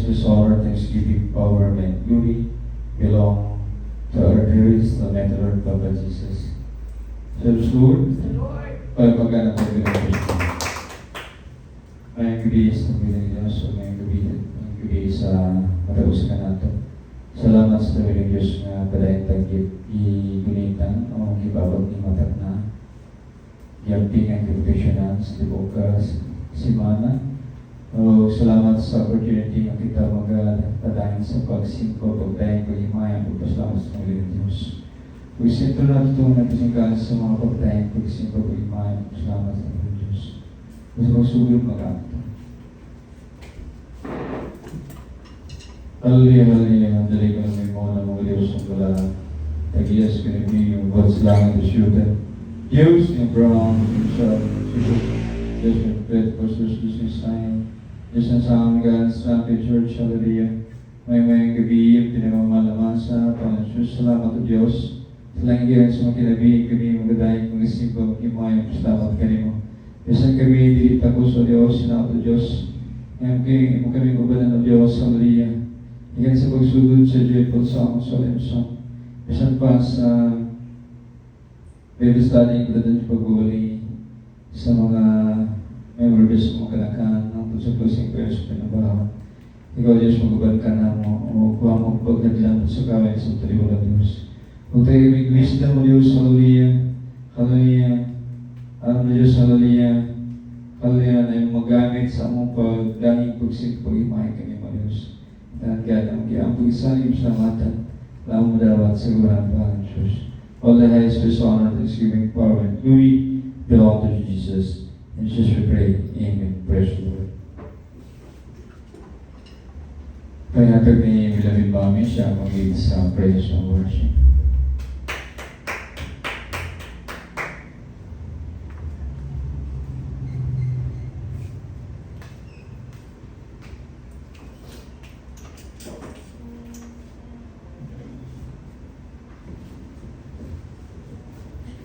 highest honor, thanksgiving, power, and glory belong to our dearest, the Lord, Papa Jesus. Serves Lord, pagpagana tayo ng Kristo. Ngayong gabi sa Panginoon Diyos, o ngayong gabi sa matapos ka nato. Salamat sa Panginoon Diyos nga padayon tagit i-gunitan o ibabag ni matak na yamping ang professional sa bukas simana. O salamat sa opportunity nga kita magpadayon sa pagsingko, pagdayon ko himayan, pagpasalamat sa Panginoon Diyos. Kung sento na ito napisingkaan sa mga pagdayon, pagsingko, paghimayan, pagpasalamat sa Panginoon Diyos. Gusto kong sugod mag-acto. Hallelujah, hallelujah, mandali ko na may mga mga Diyos ang wala. Tag-iyas ka na yung words lang at isyutan. Diyos, yung brown, yung sa Jesus, Diyos, yung faith, pastors, Diyos, yung sign. Diyos, ang sanggan, sa Church, hallelujah. May gabi, pinamamalamasa, Panginoon Diyos, salamat o Diyos. Salanggihan sa mga kinabi, kami magadahin kong isipaw, kimayang, salamat ka mo. Diyos, ang gabi, dilita ko sa Diyos, salamat o Diyos. Ngayon kami mabalan o Diyos, hallelujah. Hinggan sa pagsugod sa Joyful Song, Solemn Song. Bisan pa sa Bible study, kita din pag-uli sa mga memorable sa mga kanakaan ng sa closing prayers sa pinabahan. Ikaw, Diyos, magubad ka na mo o kuha mo pagkadlan sa kawin sa taliwala Diyos. Kung tayo may wisdom mo Diyos, hallelujah, hallelujah, Diyos, hallelujah, hallelujah, na yung magamit sa among pagdanging pagsig, pag-imay kami mo Diyos. Dan kaya ang giampun sa iyong salamatan, lamang dawat sa gulang Panginoon Diyos. All the highest praise, honor, thanksgiving, power, and glory belong to Jesus. In Jesus we pray. Amen. Praise the Lord. Paghatag ni Beloved Mami, siya mag-lead sa praise and worship.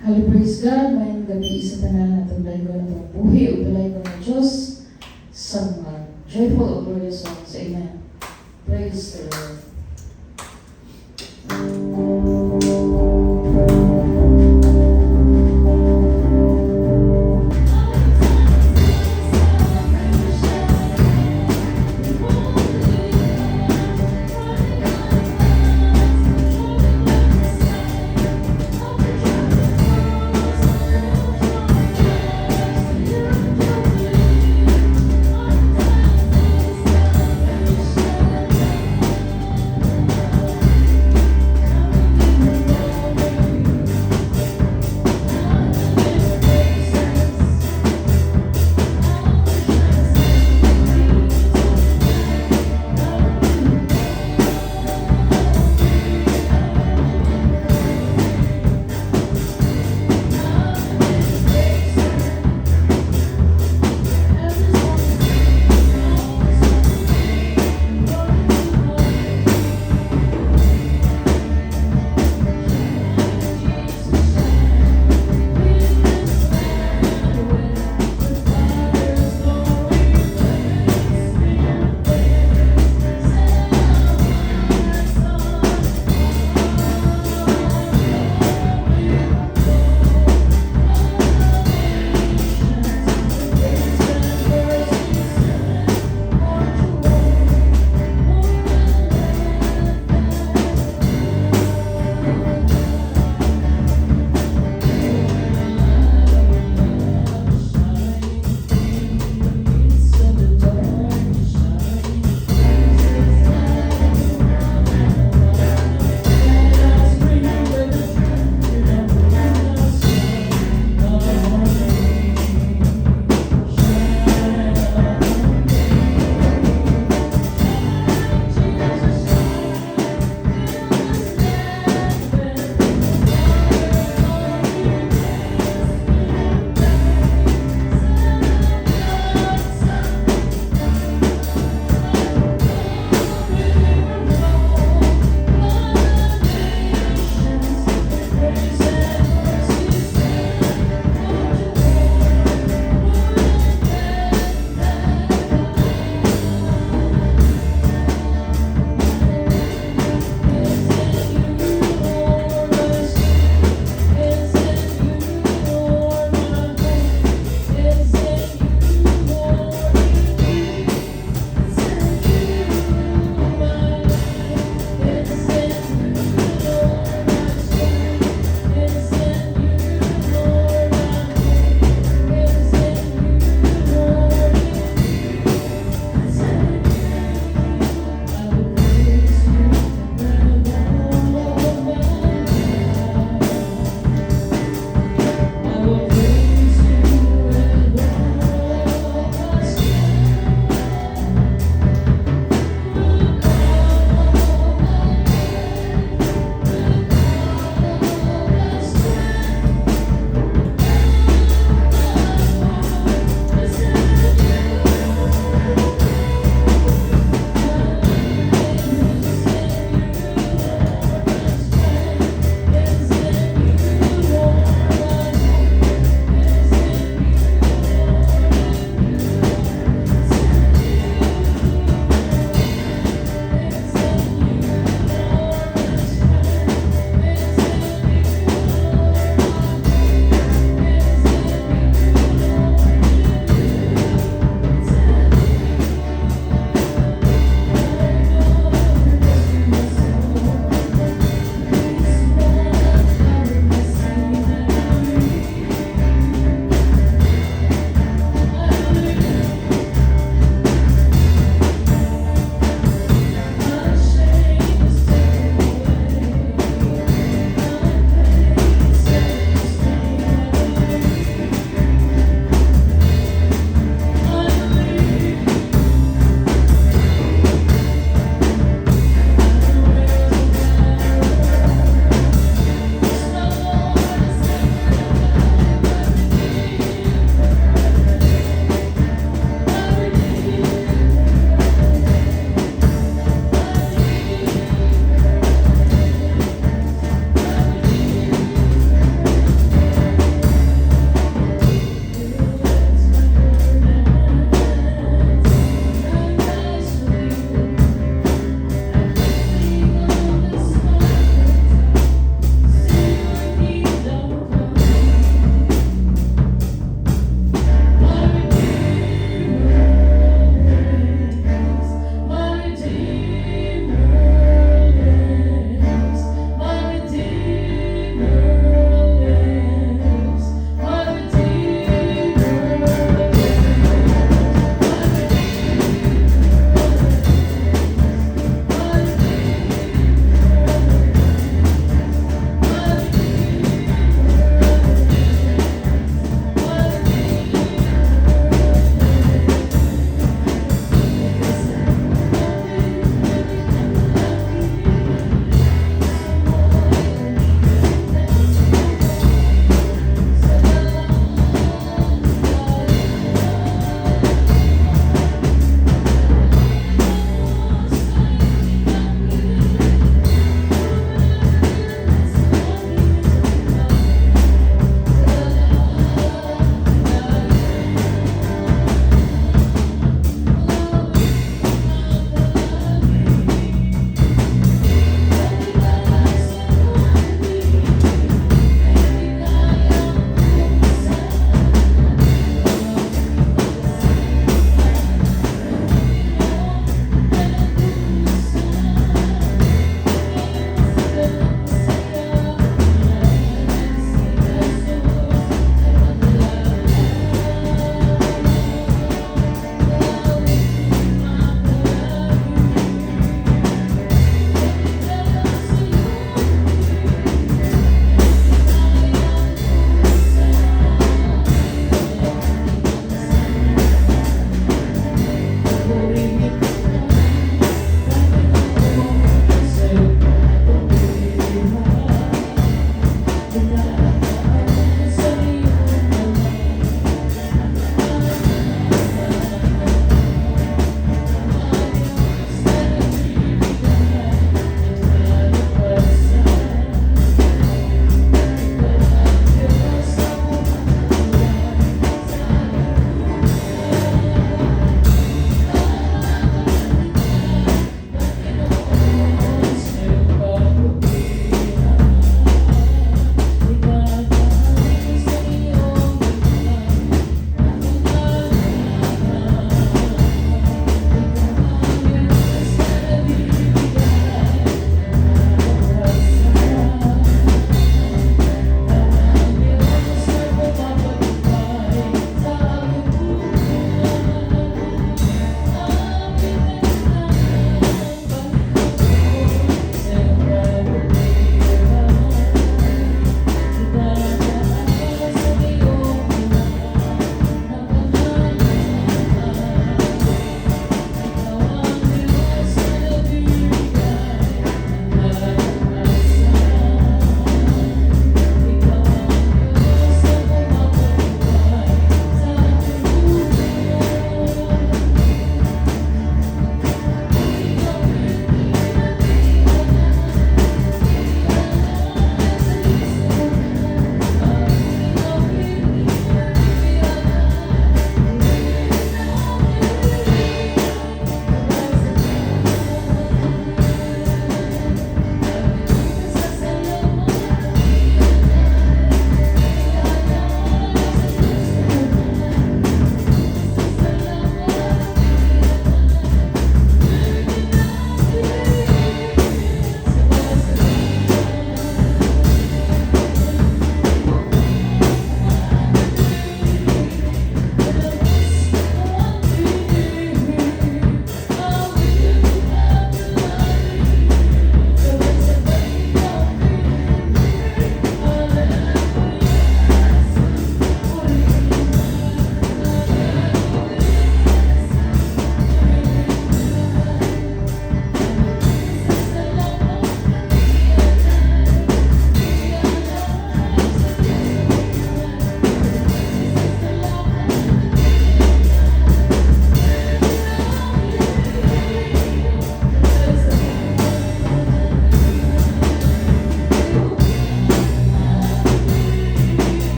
Hallelujah, praise God. Mayang gabi sa tanan at tulay ko ng buhi o tulay ko ng Diyos sa mga joyful o glorious songs. Amen. Praise the Lord. Thank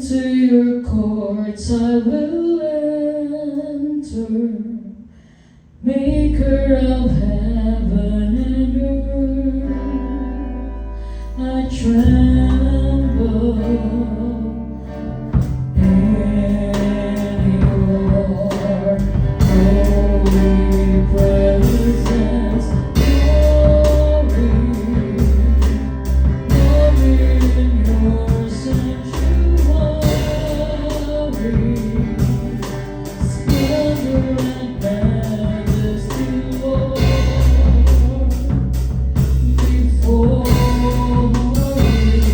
Into your courts I will enter, Maker of heaven and earth. I tremble in your holy presence. Glory in your sanctuary. Splendor and majesty, Lord, before you.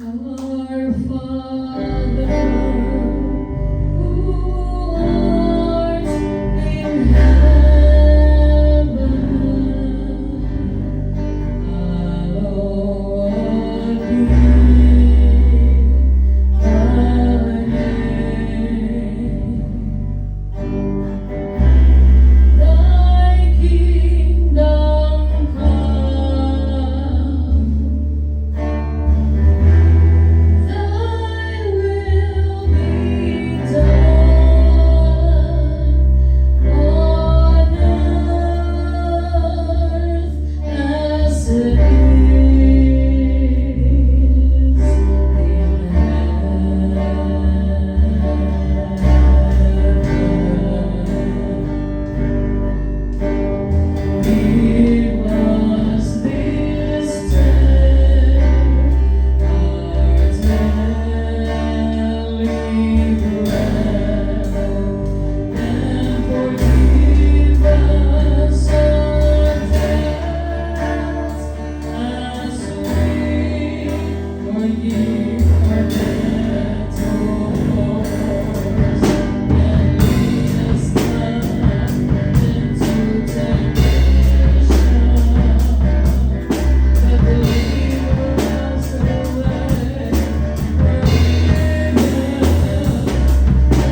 Our Father, who art in heaven, hallowed be thy name. Thy kingdom come, thy will be done on earth as it is in heaven. Give us this day our daily bread, and forgive us our debts as we forgive our debtors. And lead us not into temptation, but deliver us away from evil. For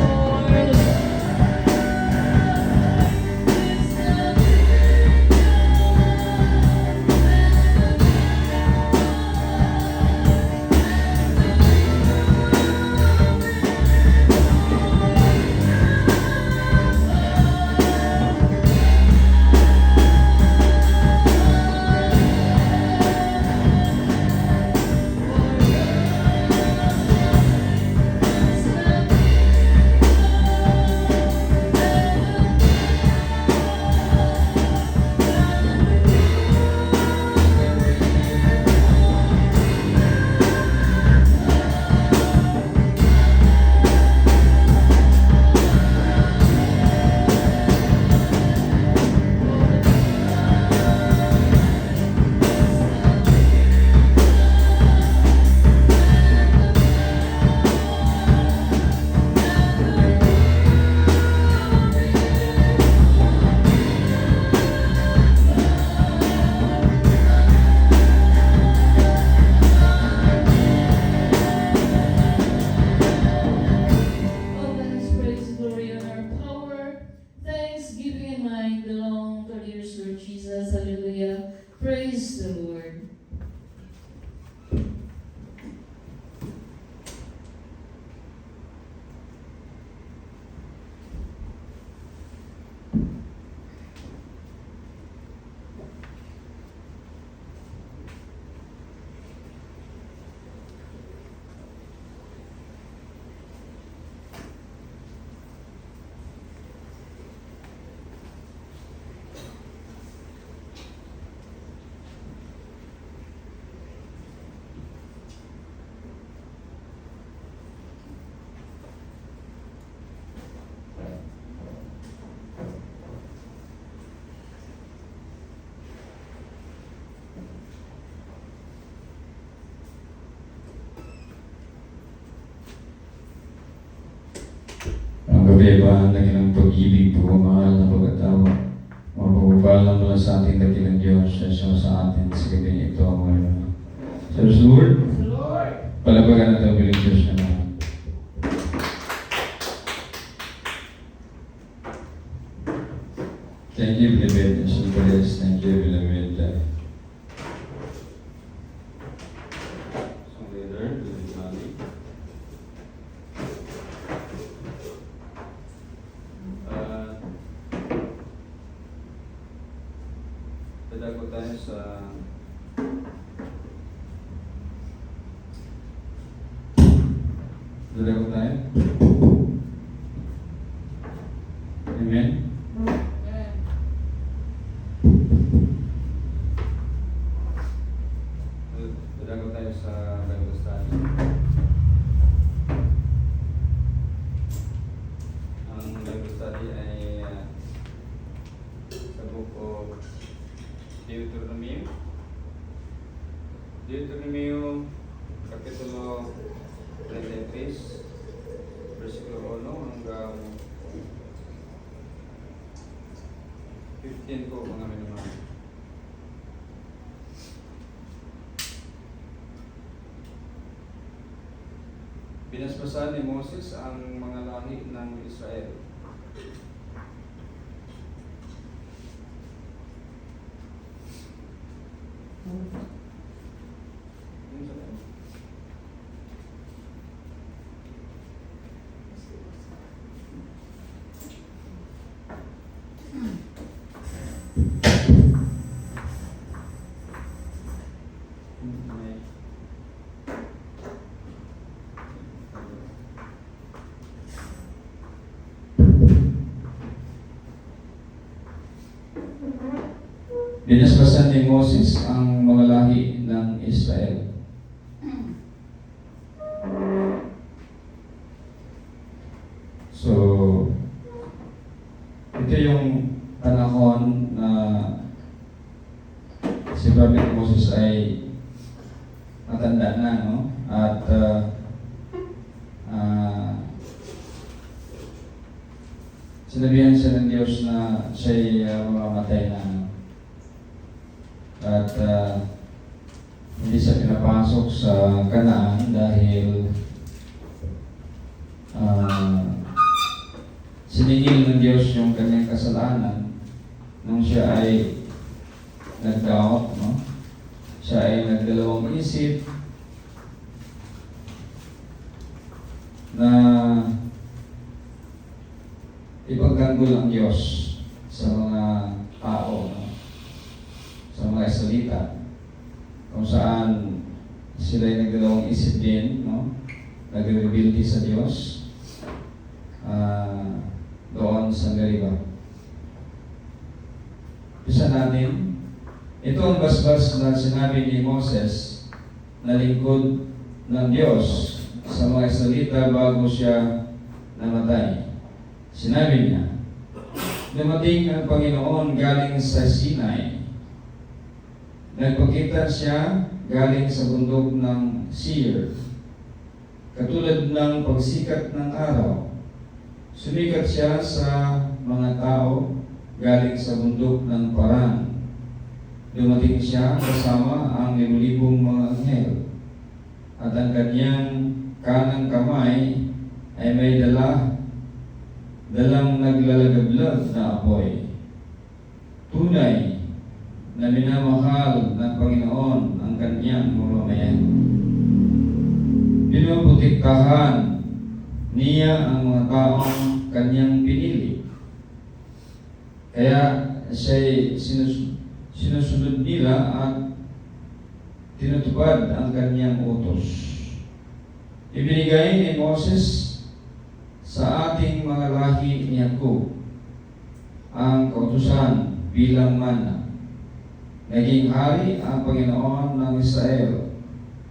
all that is praise, glory, honor, power, thanksgiving, and might belong to dear Lord Jesus. Hallelujah. Praise the Lord. Ang gabi-ibaan dakilang pag-ibig, pagmamahal na pag-atawa, mapagpapalang mula sa ating dakilang Diyos, siya sa atin sa gabi ito ang ngayon. Sa Lord, palabagan natin ang bilang Diyos na naman. Thank you, beloved. Thank you, beloved. Song leader, beloved Mali. Dadago tayo sa Amen. Dadago tayo sa Bible study. Ang Bible study ay sa book of Deuteronomy Kapitulo 33, versikulo 1 hanggang 15 po mga minamahal. Binasbasan ni Moses ang mga lahi ng Israel. Binasbasan ni Moses ang mga lahi ng Israel. So, ito yung panahon na si Prophet Moses ay matanda na, no? At sinabihan siya ng Diyos na siya'y mamamatay na. At hindi siya pinapasok sa Kanaan dahil siningil ng Diyos yung kanyang kasalanan nung siya ay nag-doubt, no? Siya ay nagdalawang isip na ipagtanggol ang Diyos sa mga tao, no? Sa mga salita, kung saan sila ay nagdalawang isip din, no? Nagre-rebelde sa Diyos doon sa Meriba. Isa natin, ito ang basbas na sinabi ni Moses na lingkod ng Diyos sa mga salita bago siya namatay. Sinabi niya, dumating ang Panginoon galing sa Sinai. Nagpakita siya galing sa bundok ng Seir. Katulad ng pagsikat ng araw, sumikat siya sa mga tao galing sa bundok ng Paran. Dumating siya kasama ang libu-libong mga anghel, at ang kanyang kanang kamay ay may dalang naglalagablab na apoy. Tunay na minamahal ng Panginoon ang kanyang mamamayan. Pinuputiktahan niya ang mga taong kanyang pinili. Kaya siya'y sinusunod nila at tinutupad ang kanyang utos. Ibinigay ni Moses sa ating mga lahi ni Jacob ang kautusan bilang mana. Naging hari ang Panginoon ng Israel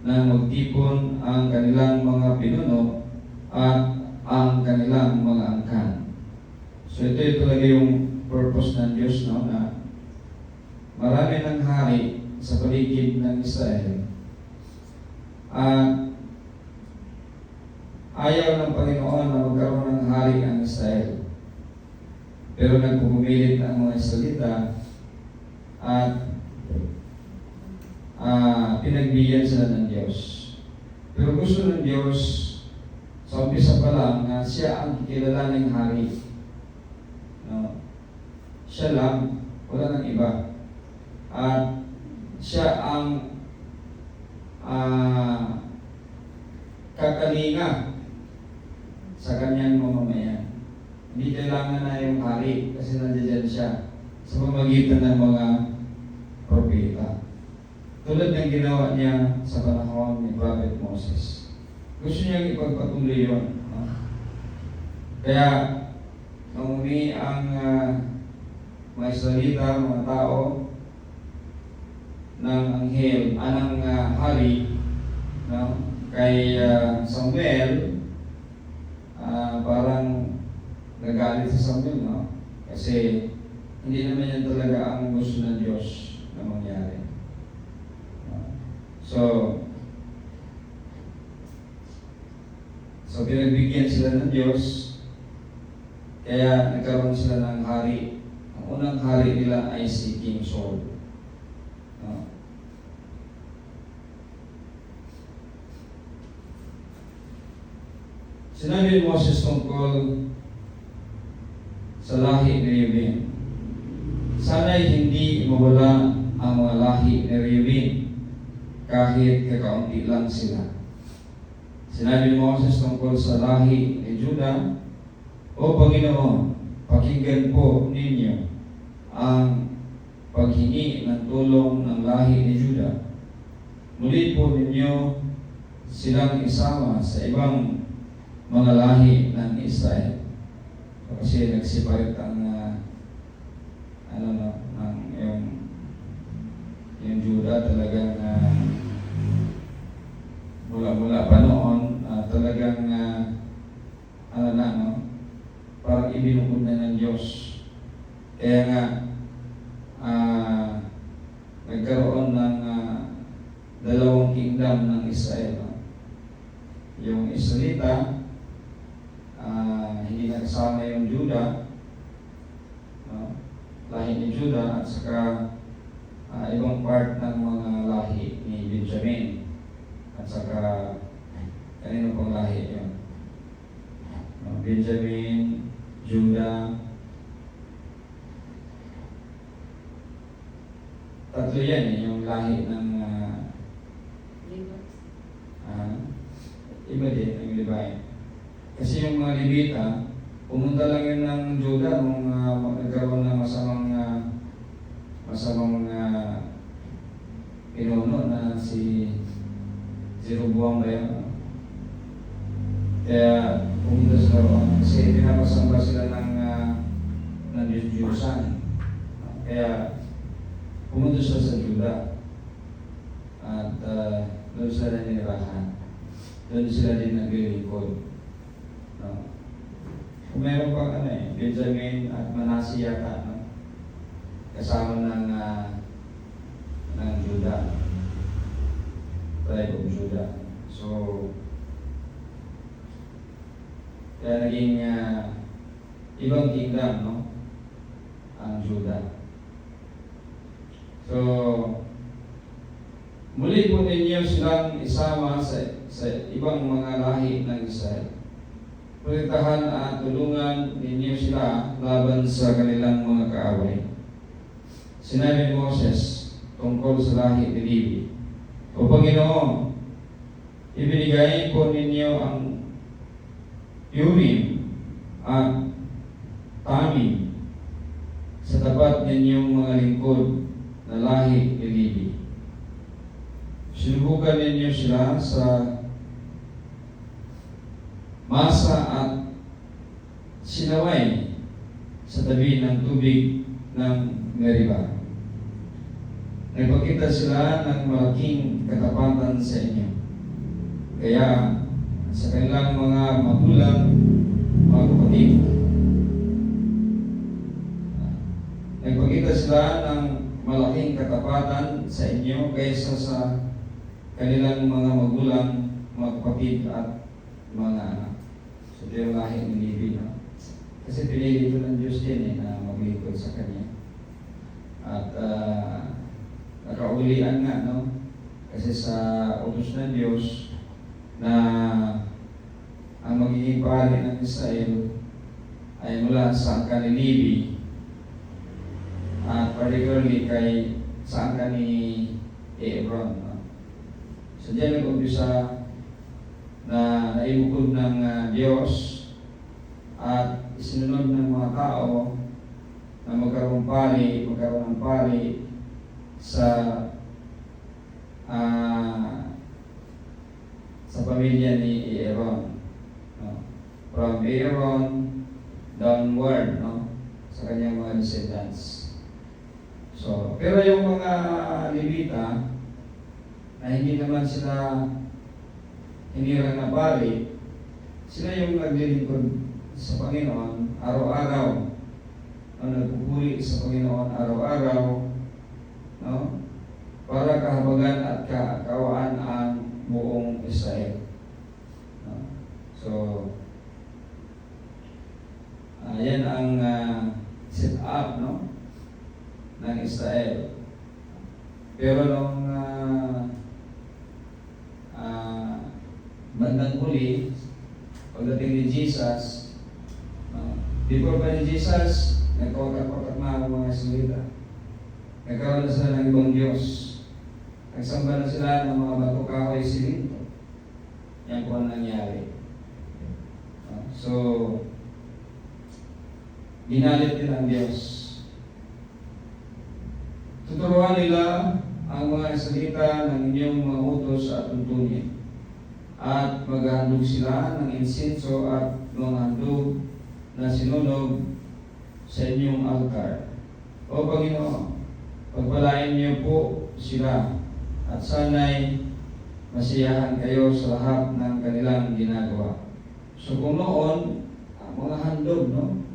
na magtipon ang kanilang mga pinuno at ang kanilang mga angkan. So ito talaga yung purpose ng Diyos, no, na marami ng hari sa paligid ng Israel. At ayaw ng Panginoon na magkaroon ng hari ang Israel. Pero nagpupumilit ang mga Israelita at pinagbigyan sila ng Diyos. Pero gusto ng Diyos sa umpisa pa lang na siya ang kilalaning hari. No? Siya lang, wala nang iba. At siya ang kakalinga sa kanyang mamamayan. Hindi kailangan na yung hari kasi nandiyan siya sa pamagitan ng mga propeta. Tulad ng ginawa niya sa panahon ni Prophet Moses. Gusto niyang ipagpatuloy yun. No? Kaya, nung ang mga Israelita, mga tao, ng anghel, ng hari, no? Kay Samuel, parang nagalit si Samuel, no? Kasi hindi naman yan talaga ang gusto ng Diyos na mangyari. So, So pinagbigyan sila ng Diyos, kaya nagkaroon sila ng hari. Ang unang hari nila ay si King Saul. No? Sinabi ni Moses tungkol sa lahi ni Reuben, sana'y hindi mawala ang mga lahi ni Reuben kahit kakaunti lang sila. Sinabi ni Moses tungkol sa lahi ni Judah, O Panginoon, pakinggan po ninyo ang paghingi ng tulong ng lahi ni Judah. Muli po ninyo silang isama sa ibang mga lahi ng Israel. Kasi nagsiparit ang yung Judah talagang mula pa noon talagang parang ibinukod na ng Diyos. Kaya nga nagkaroon ng dalawang kingdom ng Israel. No? Yung Israelita, hindi nakasama yung Judah, no? Lahi ni Judah, at saka ibang part ng mga lahi ni Benjamin, at saka kanino pang lahi yun? Benjamin, Judah, tatlo yan yung lahi ng iba din ang Levi. Kasi yung mga Levita, pumunta lang yun ng Judah nung nagkaroon ng masamang pinuno na si Jeroboam ba yun? Kaya pumunta sila roon kasi pinapasamba sila ng Diyos-Diyosan. Kaya pumunta sila sa Judah at doon sila nanirahan. Doon sila din naglilingkod. No? Kung meron pang Benjamin at Manasseh yata, no? Kasama ng Judah, tribe of Judah. So, kaya naging ibang kingdom, no? Ang Judah. So, muli po ninyo silang isama sa ibang mga lahi ng Israel. Protektahan at tulungan ninyo sila laban sa kanilang mga kaaway. Sinabi ni Moses tungkol sa lahi ni Levi, O Panginoon, ibinigay po ninyo ang Urim at Tamim sa tapat ninyong mga lingkod na lahi ni Levi. Sinubukan ninyo sila sa masa at sinaway sa tabi ng tubig ng Meriba. Nagpakita sila ng malaking katapatan sa inyo. Kaya sa kanilang mga magulang, mga kapatid, nagpakita sila ng malaking katapatan sa inyo kaysa sa kanilang mga magulang, mga kapatid at mga anak. So, ito yung lahi ni Levi, no? Kasi pinili ito ng Diyos din na maglingkod sa Kanya. At nakaulian nga, no? Kasi sa utos ng Diyos na ang magiging pari ng Israel ay mula sa angka ni Levi at particularly sa angka ni Aaron, no? So diyan nag-umpisa na naibukod ng Diyos at isinunod ng mga tao na magkaroon ng pari sa pamilya ni Aaron, no? From Aaron downward, no? Sa kanyang mga descendants. So, pero yung mga Levita na hindi naman sila hinirang na pari, sila yung naglilingkod sa Panginoon araw-araw, no? Nagpupuri sa Panginoon araw-araw, no? Para kahabagan at kaawaan ang buong Israel, no? So, Pero nung bandang huli, pagdating ni Jesus, before pa ni Jesus, nagkawakat-wakat na ang mga Israelita. Nagkaroon na sila ng ibang Diyos. Nagsamba na sila ng mga bato kahoy silinto. Yan po ang nangyari. So, ginalit din ang Diyos. Tuturuan nila ang mga salita ng inyong mga utos at tuntunin. At maghahandog sila ng insenso at mga handog na sinunog sa inyong altar. O Panginoon, pagpalain niyo po sila at sana'y masiyahan kayo sa lahat ng kanilang ginagawa. So kung noon, mga handog, no?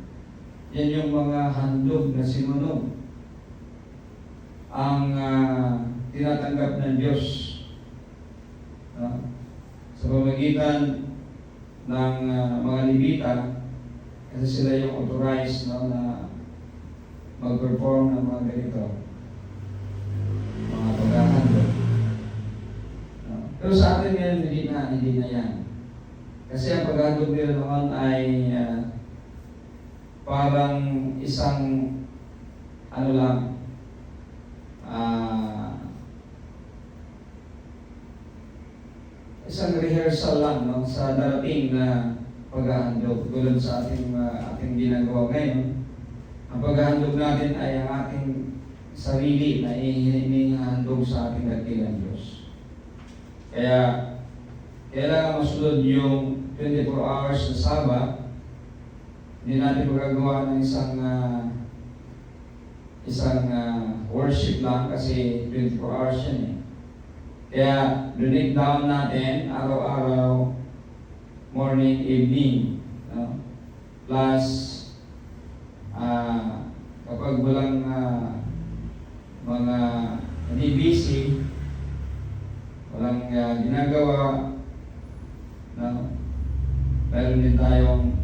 Yan yung mga handog na sinunog ang tinatanggap ng Diyos sa pamagitan ng mga Levita, kasi sila yung authorized na mag-perform ng mga ganito, mga paghahandog. Pero sa atin ngayon, hindi na yan. Kasi ang paghahandog nila noon ay parang isang isang rehearsal lang, no, sa darating na paghahandog. Tulad sa ating ginagawa ngayon, ang paghahandog natin ay ang ating sarili na inihandog sa ating dakilang Diyos. Kaya kailangan masunod yung 24 hours na Sabat. Hindi natin magagawa ng isang worship lang kasi 24 hours yan eh. Kaya donate down natin araw-araw, morning, evening, no? Plus kapag walang mga hindi busy, walang ginagawa, no? Meron din tayong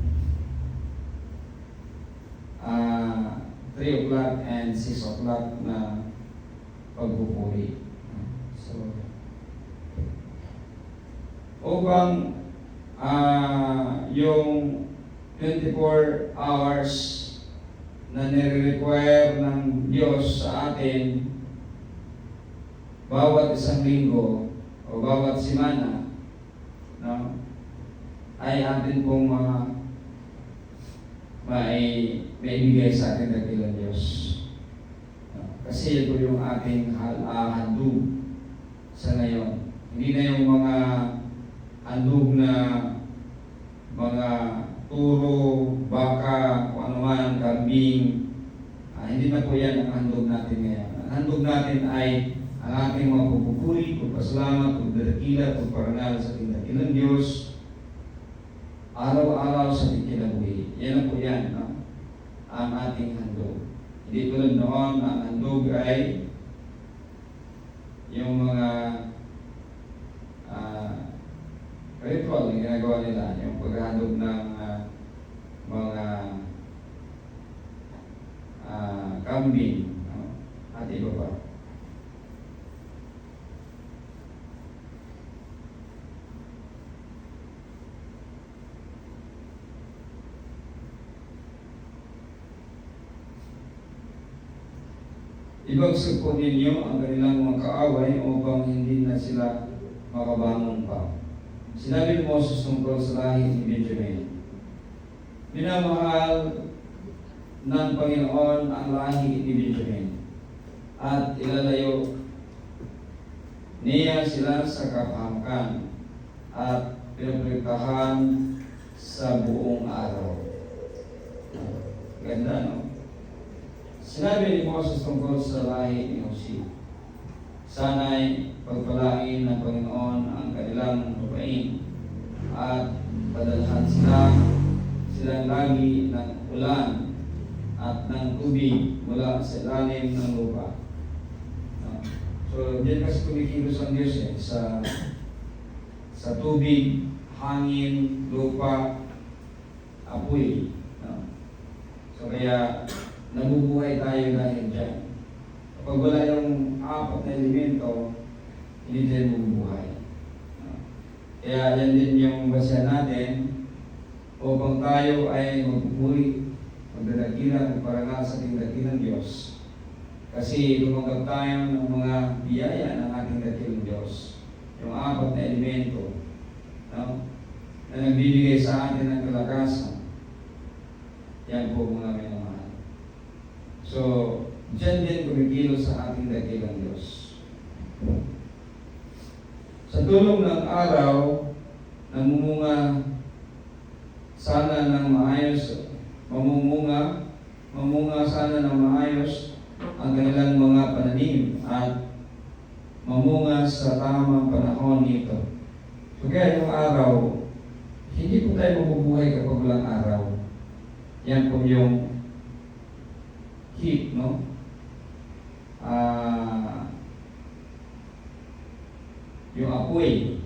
3 o'clock and 6 o'clock na pagpupuri. So, upang yung 24 hours na nire-require ng Diyos sa atin bawat isang linggo o bawat semana, no, ay atin pong maibigay sa atin dakilang Diyos. Kasi ito yung ating handog sa ngayon. Hindi na yung mga handog na mga turo, baka, kung ano man, kambing. Hindi na po yan ang handog natin ngayon. Ang handog natin ay ang ating mga pagpupuri, pagpasalamat, pagdadakila, pagparangal sa ating dakilang Diyos, araw-araw sa ating kinabuhi. Yan na po yan, no? Ang ating handog. Hindi tulad noon, ang handog ay yung mga ritual na ginagawa nila, yung paghahandog ng mga kambing, no? At iba pa. Ibagsag po ninyo ang kanilang mga kaaway upang hindi na sila makabangon pa. Sinabi ni Moses tungkol sa lahi ni Benjamin, minamahal ng Panginoon ang lahi ni Benjamin at ilalayo niya sila sa kapahamakan at pinoprotektahan sa buong araw. Ganda, no? Sinabi ni Moses tungkol sa lahi ni Jose, sana'y pagpalain ng Panginoon ang kanilang lupain at padalhan silang lagi ng ulan at ng tubig mula sa ilalim ng lupa. So, diyan kasi kumikilos ang Diyos sa tubig, hangin, lupa, apoy. So, kaya nabubuhay tayo dahil dyan. Pag wala yung apat na elemento, hindi tayo mabubuhay. Kaya yan din yung basihan natin upang tayo ay magpupuri, magdadakilan, magparangal sa ating dakilang Diyos. Kasi tumanggap tayo ng mga biyaya ng ating dakilang Diyos. Yung apat na elemento, no? Na nagbibigay sa atin ng kalakasan. Yan po mga minamahal. So, dyan din kumikilos sa ating dakilang Diyos. Sa tulong ng araw, namumunga sana ng maayos, mamunga sana ng maayos ang kanilang mga pananim at mamunga sa tamang panahon nito. So kaya yung araw, hindi po tayo mabubuhay kapag walang araw. Yan po yung heat, no? Yung apoy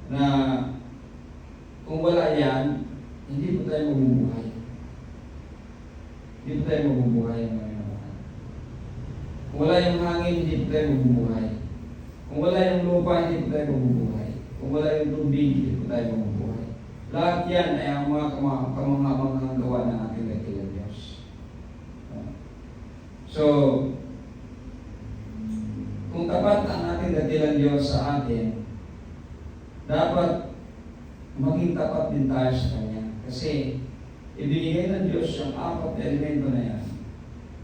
na kung wala yan, hindi po tayo mabubuhay. Hindi po tayo mabubuhay mga minamahal. Kung wala yung hangin, hindi po tayo mabubuhay. Kung wala yung lupa, hindi po tayo mabubuhay. Kung wala yung tubig, hindi po tayo mabubuhay. Lahat yan ay ang mga kamangha-manghang gawa ng ating dakilang Diyos. So, kung tapat ang ating dakilang Diyos sa atin, dapat maging tapat din tayo sa Kanya. Kasi ibinigay ng Diyos yung apat na elemento na yan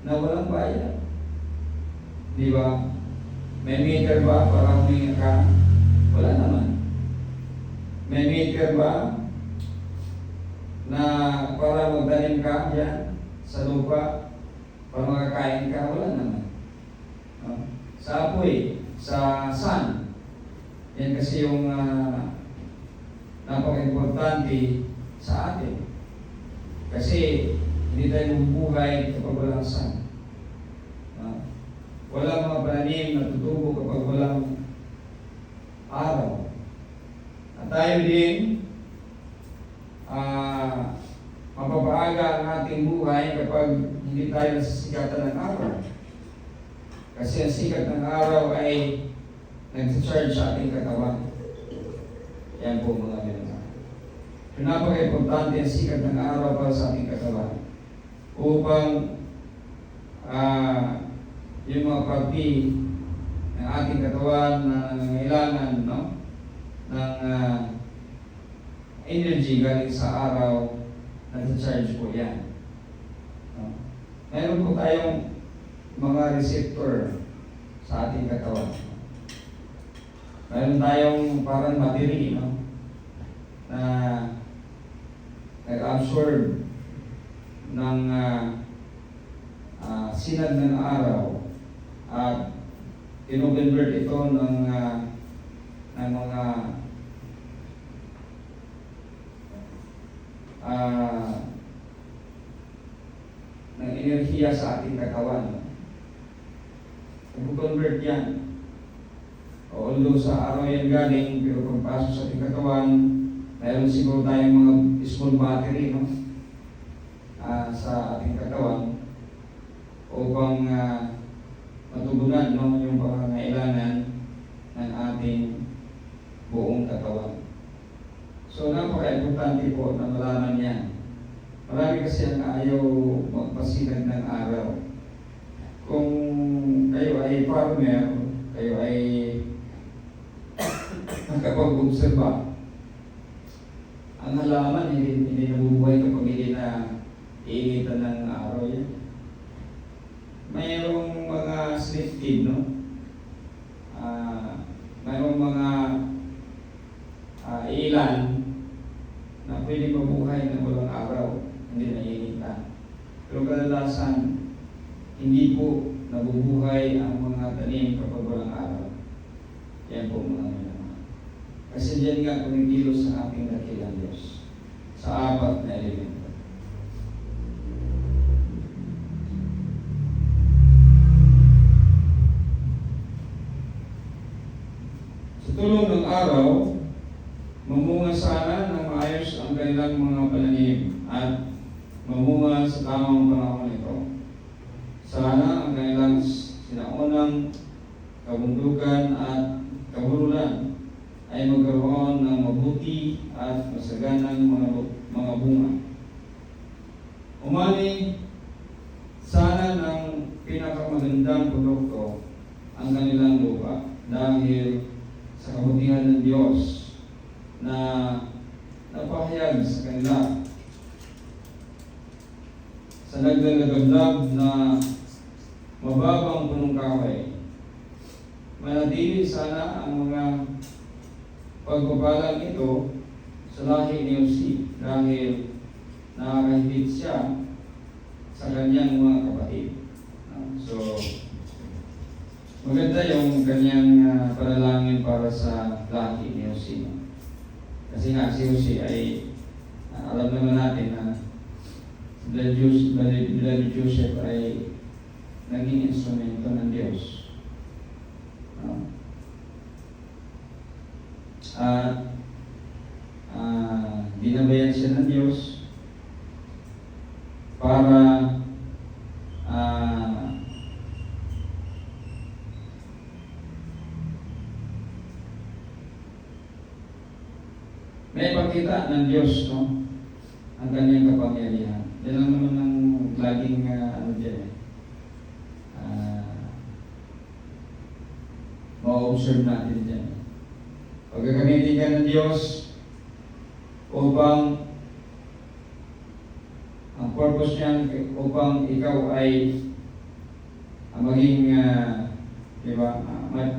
na walang bayad. Di ba? May meter ba para huminga ka? Wala naman. May meter ba na para magdanim ka dyan sa lupa para makakain ka? Wala naman. No? Sa apoy, sa sun. Yan kasi yung napaka-importante sa atin. Kasi hindi tayo mabubuhay kapag walang sun. Walang mga pananim na tutubo kapag walang araw. At tayo din, mapapaaga ang ating buhay kapag hindi tayo nasisikatan ng araw. Kasi ang sikat ng araw ay nag-charge sa ating katawan. Yan po mga minamahal. So, napaka-importante ang sikat ng araw para sa ating katawan upang yung mga parte ng ating katawan na nangangailangan, no? Ng energy galing sa araw, nag-charge po yan. No? Mayroon po tayong mga receptor sa ating katawan. Mayroon tayong parang battery, no? Na nag-absorb ng sinag ng araw at ino-convert ito ng mga ng enerhiya sa ating katawan. Nag-convert yan. Although sa araw yan galing, pero pagpasok sa ating katawan, mayroon siguro tayong mga small battery, no? Sa ating katawan upang matugunan, no, yung pangangailangan ng ating buong katawan. So napaka-importante po na malaman yan. Marami kasi ang ayaw magpasinag ng araw. Kung kayo ay farmer, kayo ay nakapag-obserba, ang halaman hindi nabubuhay kapag hindi na iinitan ng araw yan. Mayroong mga slip feed, no? Mayroong mga ilan na pwede mabuhay na walang araw, hindi na iinitan. Pero kadalasan, hindi po nabubuhay ang mga tanim kapag walang araw. Yan po mga minamahal. Kasi diyan nga kumikilos sa ating dakilang Diyos sa apat na elemento. Sa tulong ng araw, mamunga sana ng maayos ang kanilang mga pananim at mamunga sa tamang panahon nito. Sana ang kanilang sinaunang kabundukan at kabululan ay magkaroon ng mabuti at masaganang mga bunga. Umani, sana ng pinakamagandang produkto ang kanilang lupa dahil sa kabutihan ng Diyos na napahayag sa kanila sa naglalagablab na mababang punong kahoy. Manatili sana ang mga pagpapalang ito sa lahi ni Jose dahil nakakahigit siya sa kanyang mga kapatid. So, maganda yung kanyang panalangin para sa lahi ni Jose. Kasi nga si Jose ay alam naman natin na Brother Joseph ay naging instrumento ng Diyos. At dinabayan siya ng Diyos para may pakita ng Diyos, no, ang kanyang kapangyarihan. Yan lang naman ang laging dyan ma-observe natin dyan. Pagkakamitin ka ng Diyos upang ang purpose niyan upang ikaw ay maging diba,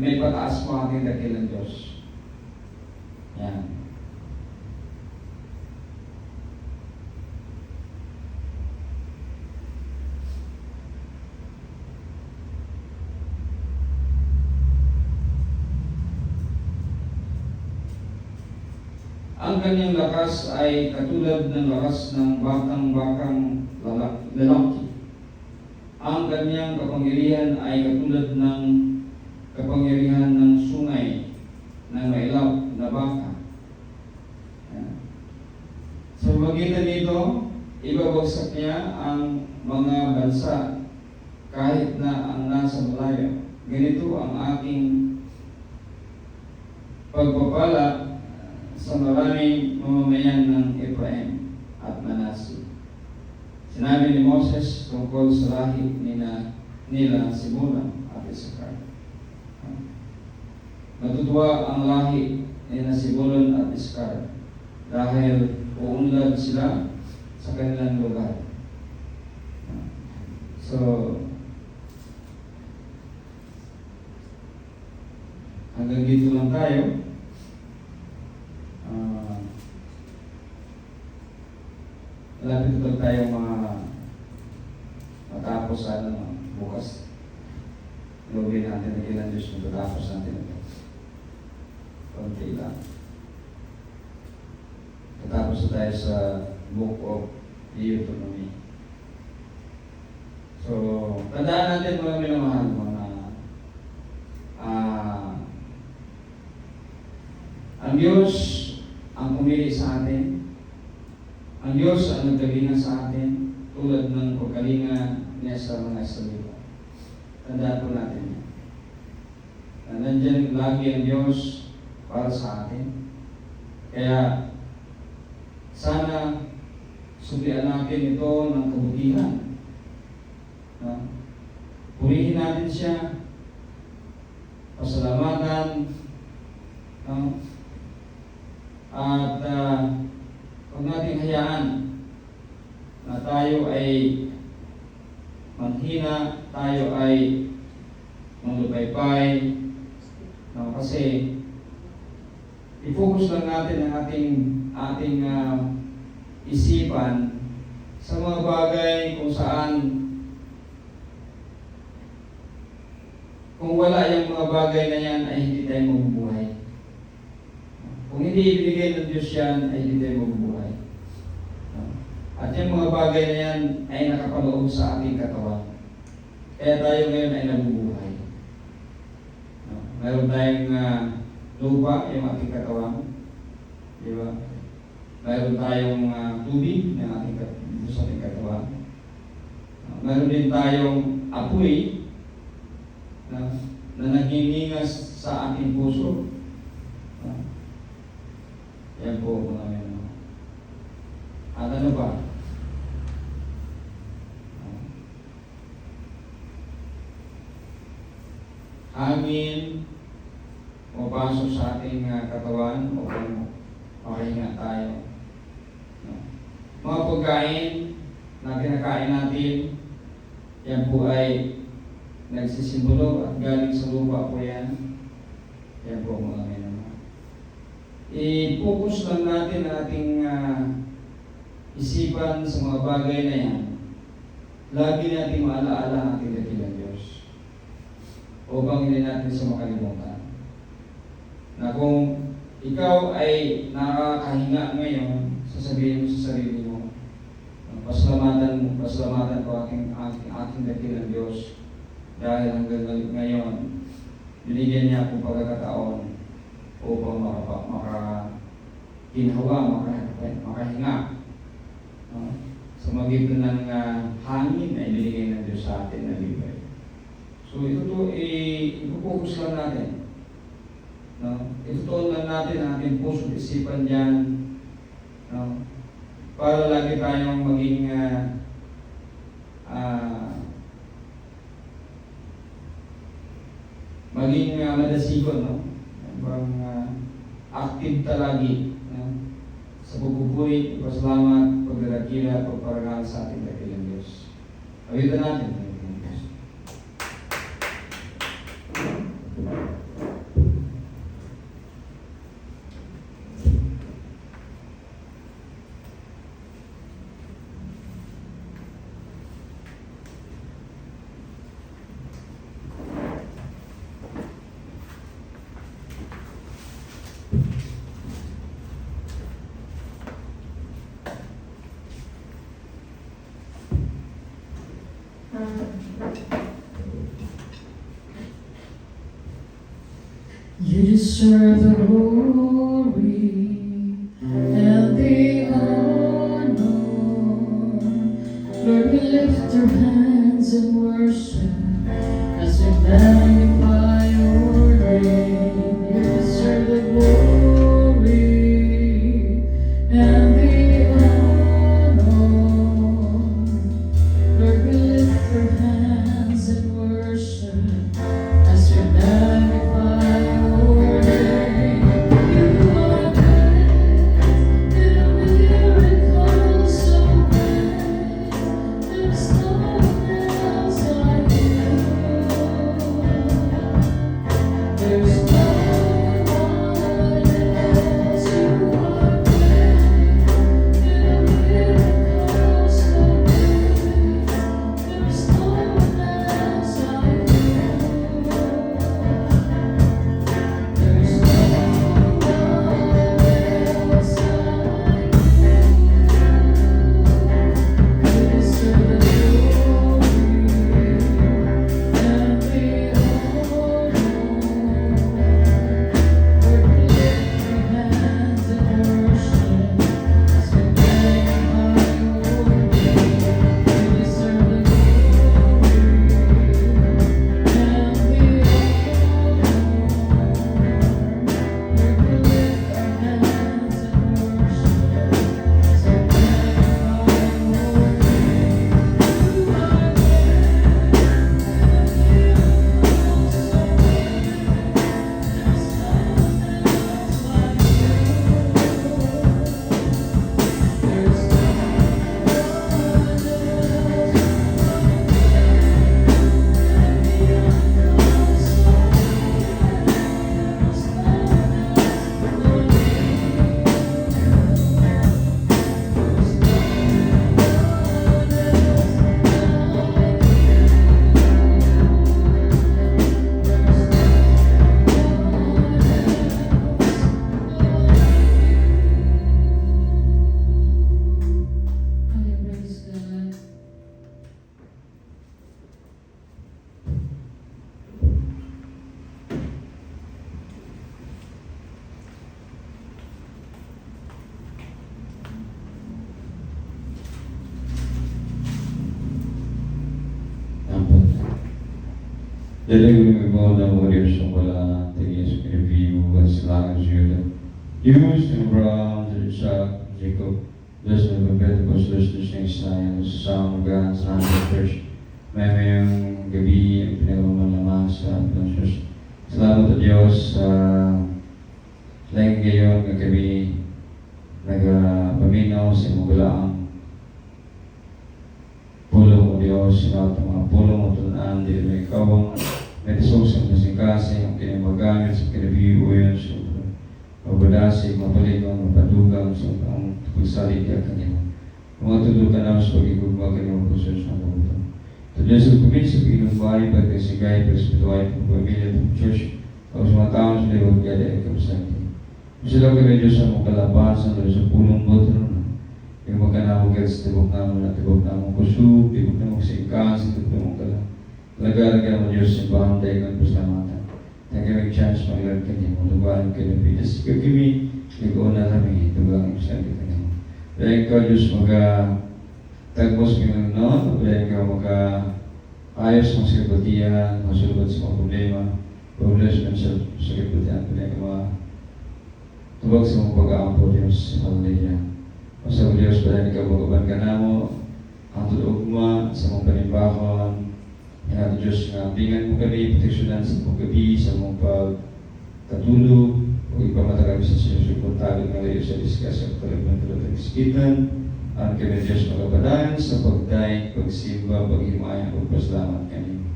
may pataas mo ating dakilang Diyos. Yan. Ang kanyang lakas ay katulad ng lakas ng batang-bakang lalaki. Ang kanyang kapangyarihan ay katulad ng kapangyarihan ng sungay na mailaw na baka. Sa magitan nito, ibabagsak niya ang mga bansa kahit na ang nasa malayo. Ganito ang aking pagpapala sa maraming mamamayan ng Ephraim at Manase. Sinabi ni Moses tungkol sa lahi nila Sibulan at Isakar. Matutuwa ang lahi nila Sibulan at Isakar dahil uunlad sila sa kanilang lugar. So, hanggang dito lang tayo. Malapit ito tayo matapos bukas. Lobby natin na kailan Diyos matapos natin ito. Konti lang. Matapos tayo sa Book of Deuteronomy. So, tandaan natin mga minamahal ang Diyos ang pumili sa atin. Ang Diyos ang nagkalinga sa atin tulad ng pagkalinga niya sa mga Israelita. Tandaan po natin yan. Nandyan lagi ang Diyos para sa atin. Kaya sana suklian natin ito ng kabutihan. Purihin natin siya. Pasalamatan. At huwag nating hayaan na tayo ay manghina, tayo ay manlupaypay, kasi i-focus lang natin ang ating isipan sa mga bagay kung saan kung wala yung mga bagay na yan ay hindi tayo mabubuhay. Kung hindi ibigay ng Diyos yan, ay hindi tayo mabubuhay. At yung mga bagay na yan ay nakapaloob sa ating katawan. Kaya tayo ngayon ay nabubuhay. Mayroon tayong lupa, yung ating katawan. Di ba? Mayroon tayong tubig na sa ating katawan. Mayroon din tayong apoy na nagningingas sa ating puso. Yan po mga yan. At ano ba? Hangin pumapasok sa ating katawan upang makahinga tayo. Mga pagkain na kinakain natin, yan po ay nagsisimbolo at galing sa lupa po yan. Yan po mga naman. I-focus lang natin ang ating isipan sa mga bagay na yan. Lagi natin maalaala ang ating dakilang Diyos upang hindi natin siya makalimutan. Na kung ikaw ay nakakahinga ngayon, sasabihin mo sa sarili mo, pasalamatan ko aking dakilang Diyos dahil hanggang ngayon, binigyan niya akong pagkakataon upang makahinga. Sa magitan ng hangin ay binigay ng Diyos sa atin na libre. So ito ipupokus lang natin. Itutuon lang natin ang ating puso at isipan dyan. Para lagi tayong maging madasigon, active talagi sa pagpupuri, pasalamat, pagdadakila, pagparangal sa ating dakilang Diyos. Awitan natin. You deserve the glory and the honor. Lord, we lift our hands in worship as we magnify your name. You deserve the glory and the honor. Lord, we lift our hands in worship as we magnify your name. You are Delivering all the warriors of Allah, the years of review, as long as you use Abraham, Isaac, Jacob, those of the better apostles, the saints, science, sound, God, sound, church. May mayong gabi ang pinagmamalaman sa Diyos. Salamat sa Diyos sa laing ngayon nga kami nagapaminaw sa imong gulaang pulong mo Diyos, sa mga pulong mo tunan, di may ikawang may disusong na singkasi, ang kinimagamit sa kinabiuyan, sa mabadasig, mapalingon, mapadugang, sa ang pagsalit ka kanina. Mga tudukan naman sa pag-igugma kanina puso sa mga to Diyos ang kumit sa pinumbahay, pagkasigay, pagkasipituay, pagpamilya, pag-church, o sa mga taon sa liwag gada ay kapsaki. Sila kami Diyos sa mga kalabasan, sa pulong botro na. Yung magkanawag sa tibok naman na tibok naman kusog, tibok naman sa ikas, tibok naman kalang. Lagaraga mo Diyos sa bahanday ng pasalamatan. Nagkamig chance mag-ilan ka niya, malubahan ka ng pitas. Kami, ligoon na kami, tugang sa atin ka niya. Dahil ikaw Diyos tagpos ng noon, dahil ikaw ayos ng sikapatiyan, masulot sa mga problema sa sikapatiyan, dahil ikaw tubag sa mga pag-aampo Diyos sa Hallelujah. Masa Diyos, dahil ikaw magaban ka na mo, ang tutugma sa mga panimbakon, Inato Diyos nga, bingan mo kami, proteksyonan sa paggabi, sa mga pagkatulog, o ipamatagal sa sinusupong tabi ng layo sa diskas at talagman tulad ng iskitan, ang kami Diyos magabadan sa pagday, pagsimba, paghimaya, pagpasalamat kami.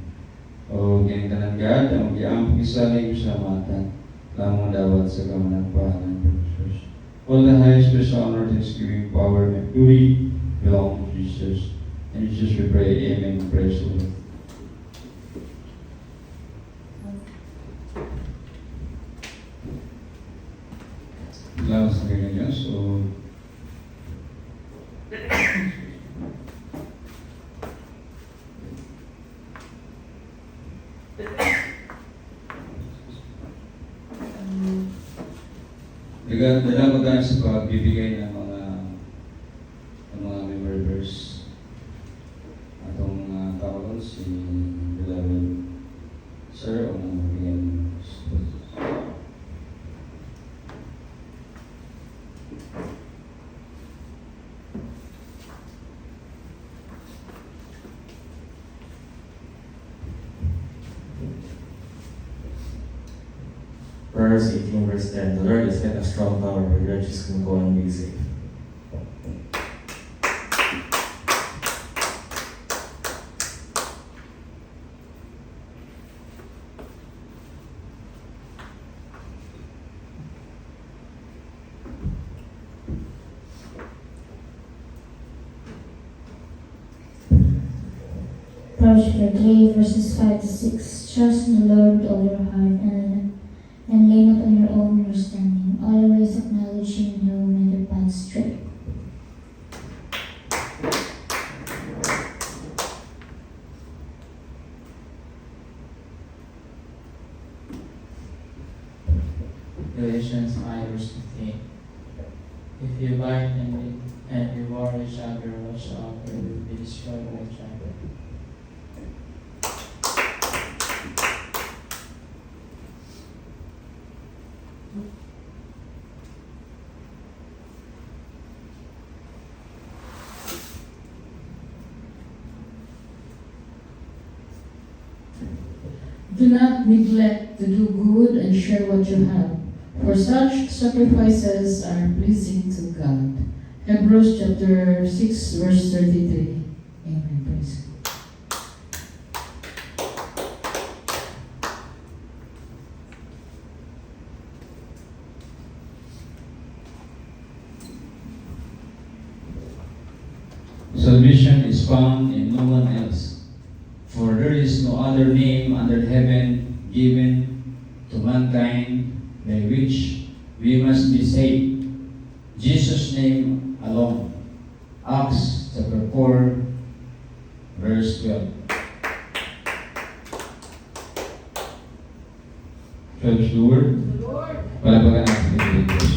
O ganyan ka ng God, ang mag-iamang isalay yung salamatan, lamang dawat sa kamanang pahalan ng Jesus. All the highest praise, honor, thanksgiving, power, and glory belong to Jesus. And Jesus we pray, Amen, praise the Lord. Salamat sa kanya Diyos. So, dala ko tayo sa pagbibigay ng mga memory verse. Atong tawag si Beloved Sir o mga bigyan ng Proverbs 18 verse 10, the Lord is like a strong tower where the righteous can go and be safe. Proverbs 3 verses 5 to 6. Trust in the Lord with all your heart and lean not on your own understanding. Always acknowledge Him and He will make your path straight. Galatians 5 verse 15. If you bite and devour each other, watch out, or you will be destroyed by each other. Do not neglect to do good and share what you have, for such sacrifices are pleasing to God. Hebrews chapter 6 verse 33. Amen. Praise God. Salvation is found in no one else, for there is no other name under heaven given to mankind by which we must be saved. Jesus' name alone. Acts chapter 4, verse 12. Praise the Lord. Palapagan natin ang Diyos.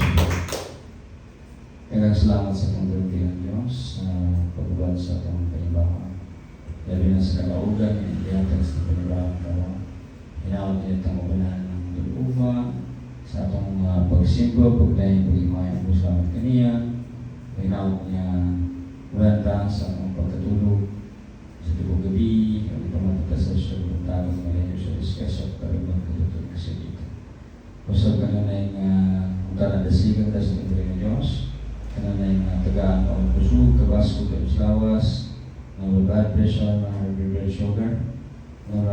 Kaya salamat sa itong ng Diyos sa pagbabad sa itong panibawaan. Labi na sa kalaugan, ihatag sa panibawaan kawan. Hinawag niya itong ulan ng luluba sa atong pagsimba, pagdahin pag-imaya po sa kaniya. Hinawag niya ulan sa mga pagkatulog sa tibok gabi, ang ipamata sa siya kung tawag na rin sa discussion para magkatutulog kasi dito. Usap ka na kung tanadasigan ka sa tingin ng Diyos, ka na tagaan o pusog, kabasko, kabislawas, no blood pressure, no high blood sugar, no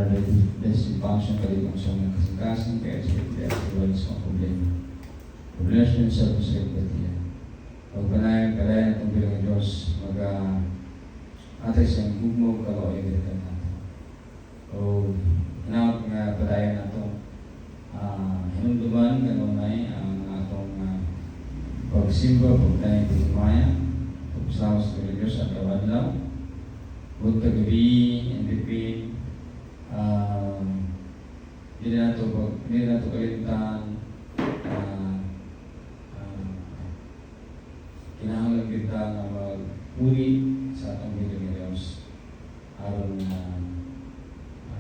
digestive function, kalitong sa mga kasingkasing, kaya sa mga problema. Problema siya sa pagkakatiya. Pag kalayan itong bilang ng Diyos, atay siyang gugmo, kalaw yung ganda natin. O, hinawag nga padayan na itong hinunduman, kanunay, ang atong pagsimba, pagdahin pagmaya, pagsawa sa Diyos at kawadlaw, huwag kagabi, in between, hindi na ito kalimtan, kinahanglan kita na magpuri sa atong bilang ng Diyos. Aron na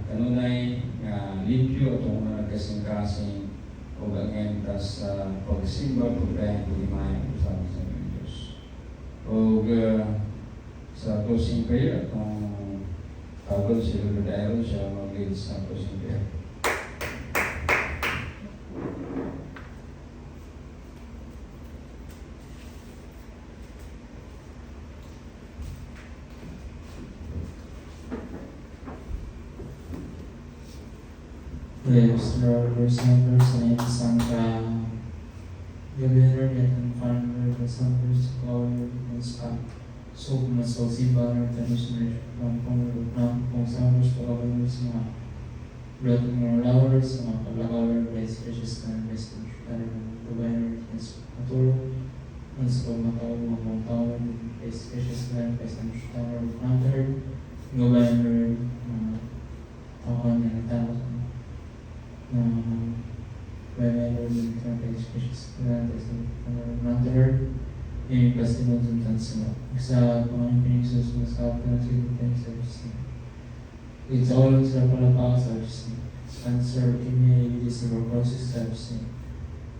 kanunay nga limpyo atong mga kasing-kasing o gangenta sa pagsimba, pagdahin, pagimaya, usap sa Diyos. O sa closing prayer, atong tawag si Lord Iron, siya mag-lead sa closing prayer. Yes, Lord, verse numbers and sang Governor and Farmer, the Summers, Glory, and Scott. So, masalsi ba ng traditional ng pang Summers, Pagkakalos, mga blood of more lovers, mga Pagkakalos, Bless, Precious, and Blessed, and Governor, and Maturo, and so matawag mga tawag, Bless, Precious, and Blessed, and Tower of Hunter, Governor, Tawan, and Tawas, whenever we can precious na another yung festival ng tansa sa Panginoon Pinisus na sa atin sa Pilipinas service it's all sa palapaka service answer community this is our process service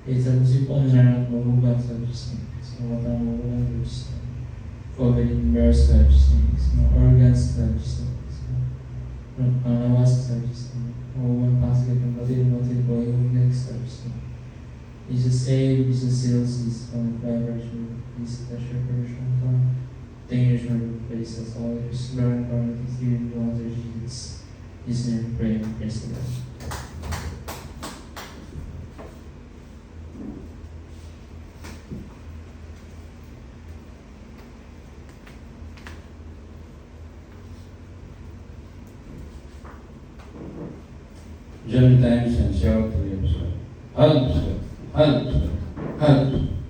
it's a musipon na mamugang service sa mga mamugang service covering birth service sa organs service panglawas service one basket ng batin po yung next steps. Jesus save, Jesus seals, Jesus from vibration, Jesus the shepherd, thank you for the place of all your glory and power to hear the Lord Jesus. His name pray and praise the Lord. Join times and shout to yourself. Help! Help! Help!